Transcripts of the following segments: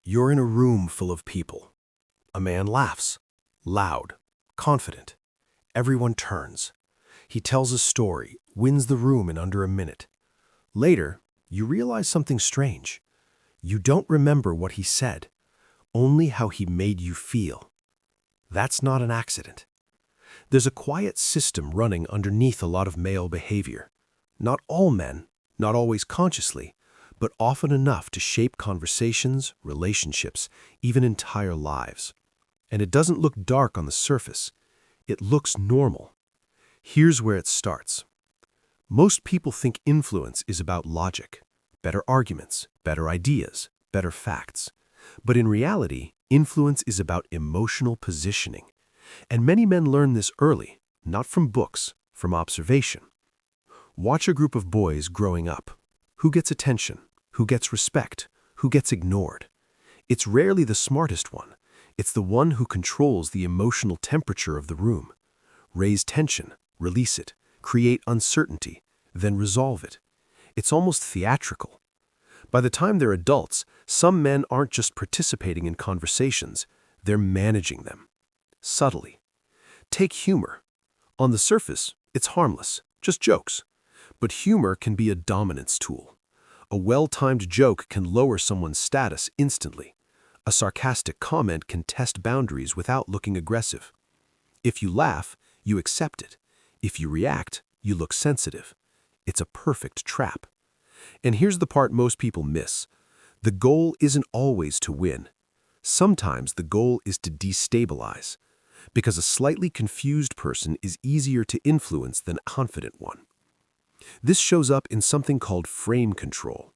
You're in a room full of people. A man laughs, loud, confident. Everyone turns. He tells a story, wins the room in under a minute. Later, you realize something strange. You don't remember what he said, only how he made you feel. That's not an accident. There's a quiet system running underneath a lot of male behavior. Not all men, not always consciously, but often enough to shape conversations, relationships, even entire lives. And it doesn't look dark on the surface. It looks normal. Here's where it starts. Most people think influence is about logic, better arguments, better ideas, better facts. But in reality, influence is about emotional positioning. And many men learn this early, not from books, from observation. Watch a group of boys growing up. Who gets attention? Who gets respect? Who gets ignored? It's rarely the smartest one. It's the one who controls the emotional temperature of the room. Raise tension, release it, create uncertainty, then resolve it. It's almost theatrical. By the time they're adults, some men aren't just participating in conversations, they're managing them. Subtly. Take humor. On the surface, it's harmless, just jokes. But humor can be a dominance tool. A well-timed joke can lower someone's status instantly. A sarcastic comment can test boundaries without looking aggressive. If you laugh, you accept it. If you react, you look sensitive. It's a perfect trap. And here's the part most people miss. The goal isn't always to win. Sometimes the goal is to destabilize, because a slightly confused person is easier to influence than a confident one. This shows up in something called frame control.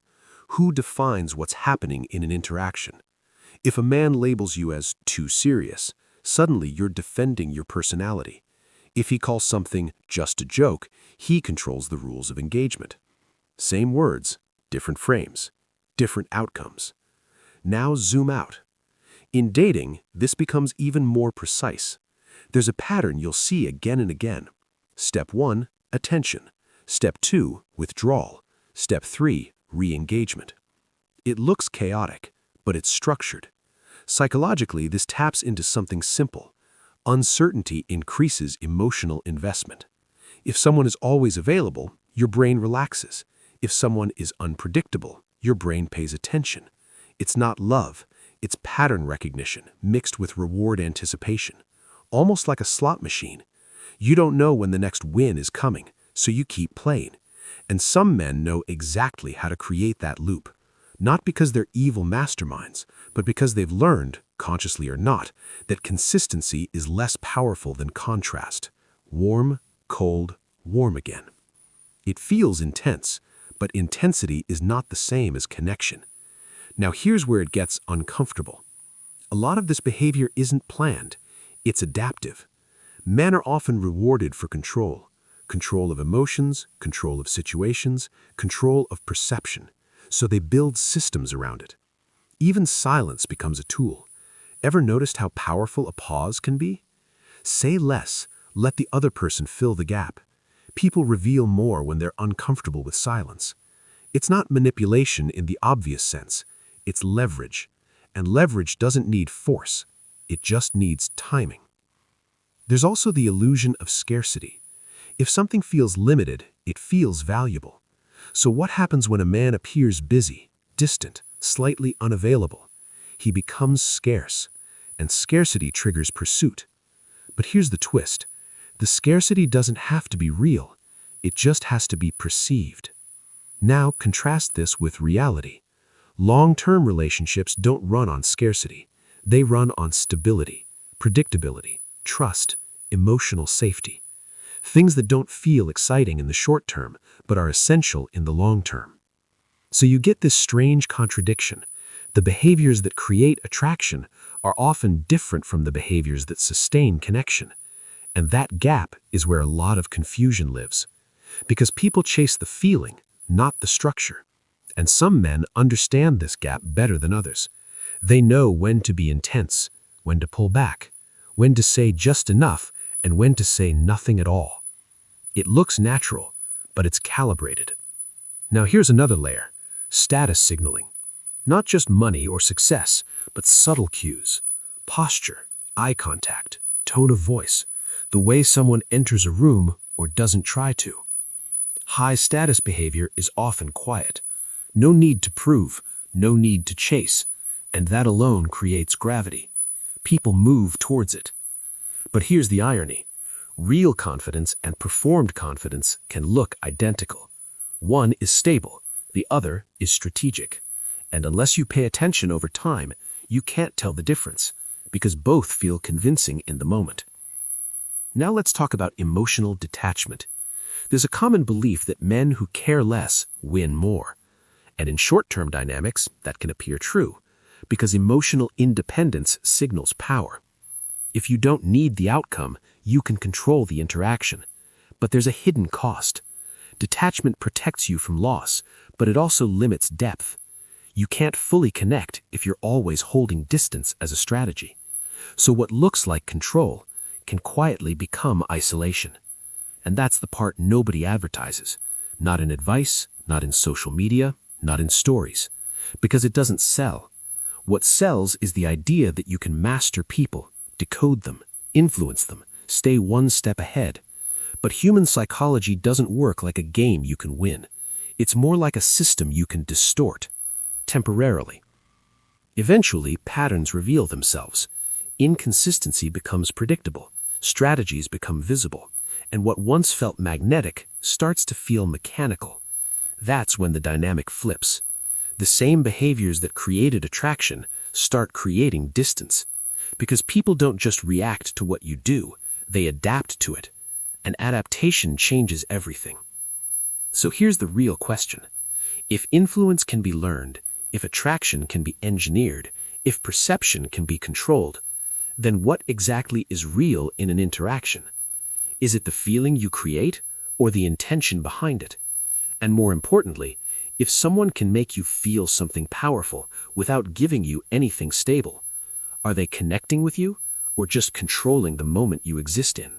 Who defines what's happening in an interaction? If a man labels you as too serious, suddenly you're defending your personality. If he calls something just a joke, he controls the rules of engagement. Same words, different frames, different outcomes. Now zoom out. In dating, this becomes even more precise. There's a pattern you'll see again and again. Step 1, attention. Step 2, withdrawal. Step 3, re-engagement. It looks chaotic, but it's structured. Psychologically, this taps into something simple. Uncertainty increases emotional investment. If someone is always available, your brain relaxes. If someone is unpredictable, your brain pays attention. It's not love, it's pattern recognition mixed with reward anticipation. Almost like a slot machine. You don't know when the next win is coming, so you keep playing. And some men know exactly how to create that loop. Not because they're evil masterminds, but because they've learned, consciously or not, that consistency is less powerful than contrast. Warm, cold, warm again. It feels intense, but intensity is not the same as connection. Now here's where it gets uncomfortable. A lot of this behavior isn't planned, it's adaptive. Men are often rewarded for control. Control of emotions, control of situations, control of perception. So they build systems around it. Even silence becomes a tool. Ever noticed how powerful a pause can be? Say less, let the other person fill the gap. People reveal more when they're uncomfortable with silence. It's not manipulation in the obvious sense. It's leverage. And leverage doesn't need force. It just needs timing. There's also the illusion of scarcity. If something feels limited, it feels valuable. So what happens when a man appears busy, distant, slightly unavailable? He becomes scarce, and scarcity triggers pursuit. But here's the twist. The scarcity doesn't have to be real. It just has to be perceived. Now contrast this with reality. Long-term relationships don't run on scarcity. They run on stability, predictability, trust, emotional safety. Things that don't feel exciting in the short term, but are essential in the long term. So you get this strange contradiction. The behaviors that create attraction are often different from the behaviors that sustain connection. And that gap is where a lot of confusion lives. Because people chase the feeling, not the structure. And some men understand this gap better than others. They know when to be intense, when to pull back, when to say just enough, and when to say nothing at all. It looks natural, but it's calibrated. Now here's another layer, status signaling. Not just money or success, but subtle cues. Posture, eye contact, tone of voice, the way someone enters a room or doesn't try to. High-status behavior is often quiet. No need to prove, no need to chase, and that alone creates gravity. People move towards it. But here's the irony. Real confidence and performed confidence can look identical. One is stable, the other is strategic. And unless you pay attention over time, you can't tell the difference, because both feel convincing in the moment. Now let's talk about emotional detachment. There's a common belief that men who care less win more. And in short-term dynamics, that can appear true, because emotional independence signals power. If you don't need the outcome, you can control the interaction. But there's a hidden cost. Detachment protects you from loss, but it also limits depth. You can't fully connect if you're always holding distance as a strategy. So what looks like control can quietly become isolation. And that's the part nobody advertises. Not in advice, not in social media, not in stories. Because it doesn't sell. What sells is the idea that you can master people, decode them, influence them, stay one step ahead. But human psychology doesn't work like a game you can win. It's more like a system you can distort, temporarily. Eventually, patterns reveal themselves. Inconsistency becomes predictable, strategies become visible, and what once felt magnetic starts to feel mechanical. That's when the dynamic flips. The same behaviors that created attraction start creating distance. Because people don't just react to what you do, they adapt to it. And adaptation changes everything. So here's the real question. If influence can be learned, if attraction can be engineered, if perception can be controlled, then what exactly is real in an interaction? Is it the feeling you create or the intention behind it? And more importantly, if someone can make you feel something powerful without giving you anything stable, are they connecting with you or just controlling the moment you exist in?